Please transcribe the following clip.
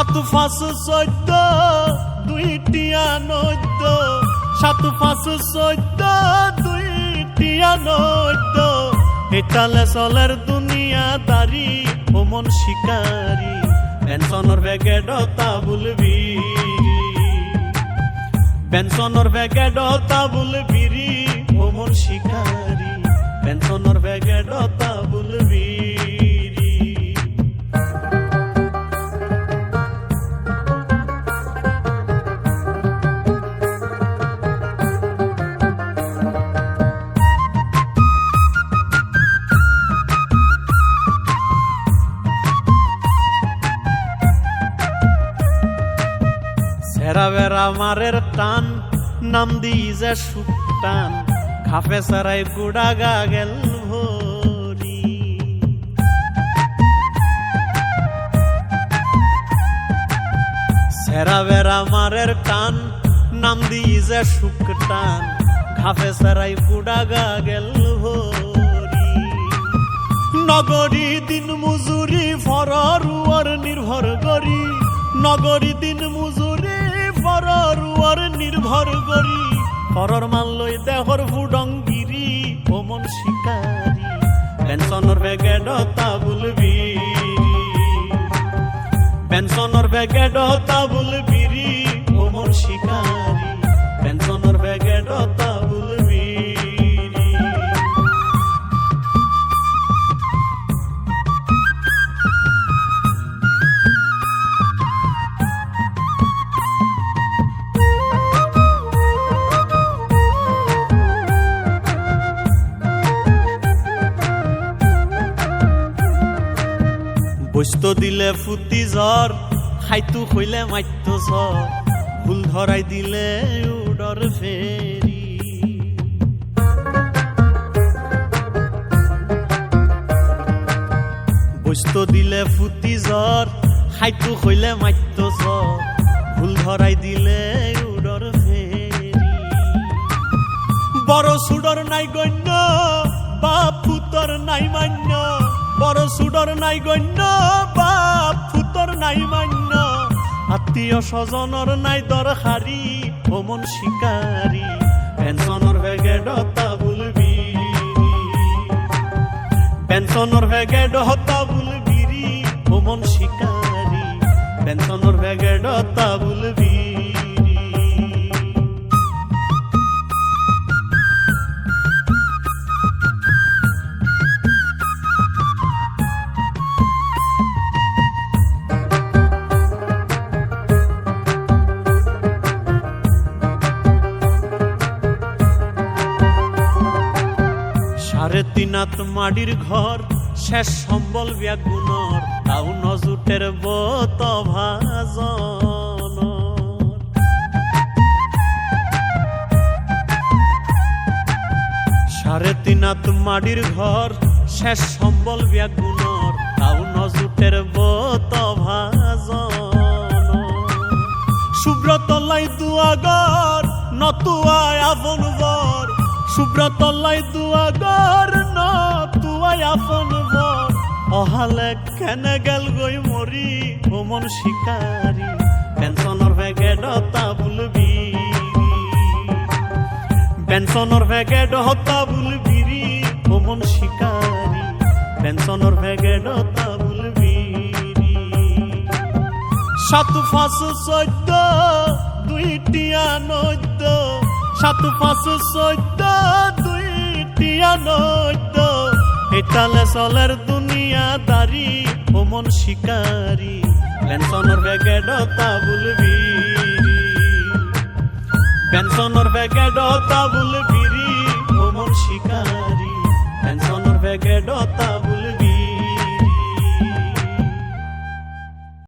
7-5-14 2টিয়া 9 7-5-14 2টিয়া 9 এটালে চলের দুনিয়াদারি ও মন শিকারি পেনশনর ব্যাগেডতা বুলবি পেনশনর ব্যাগেডতা বুলবিরি ও মন শিকারি পেনশনর ব্যাগেডতা বুলবি সেরা বেড়া মারের টান নাম দিই যে সুটান খাপে সারাই গুড়াগা গেল ভরি সেরা বেড়া মারের টান নাম দিই যে সুটান খাপে সারাই গুড়াগা গেল ভরি নগরী দিন মজুরি ফররুয়ার নির্ভর করি নগরী দিন মজুরি ফররুয়ার নির্ভর করি ফরর মানলই দেহর ফুডঙ্গিরি ও মন শিকারি পেনশনর ব্যাগেডতা বুলবি পেনশনর ব্যাগেডতা বুলবিরি ও মন শিকারি পেনশনর ব্যাগেডতা বুলবি বস্ত দিলে ফুটি জ্বর খাইতো হইলে মাইত জ্বর ভুল ধরাই দিলে উডর ফেরি বস্ত দিলে ফুটি জ্বর খাইতো হইলে মাইত জ্বর ভুল ধরাই দিলে উডর ফেরি বড় সুডর নাই গণ্য বাপ পুতর নাই মান্য বড় সুডর নাই গণ্য বাপ ফুতর নাই মান্য আত্মীয় স্বজনর নাই দরকারি ও মন শিকারি পেনশনর ব্যাগেডতা বুলবি পেনশনর ব্যাগেডতা বুলবিরি ও মন শিকারি পেনশনর ব্যাগেডতা বুলবি সাড়ে তিনাত মাটির ঘর শেষ সম্বল ব্যাগুণর তাও নজুটের বত ভাজন সাড়ে তিনাত মাটির ঘর শেষ সম্বল ব্যাগুণর তাও নজুটের বত ভাজন সুব্রত লাই দুয়াগর নতুয়ায় আপন বর সুব্রত লাই দুয়াগর নতুয়ায় আপন বর অহালে কেনে গেল গই মরি ও মন শিকারি পেনশনর ব্যাগেডতা বুলবি পেনশনর ব্যাগেডতা বুলবিরি ও মন শিকারি পেনশনর ব্যাগেডতা বুলবি 7-5-14 2টিয়া 9 7-5-14 2টিয়া 9 এটালে চলের দুনিয়াদারি ও মন শিকারি পেনশনর ব্যাগেডতা বুলবি পেনশনর ব্যাগেডতা বুলবিরি ও মন শিকারি পেনশনর ব্যাগেডতা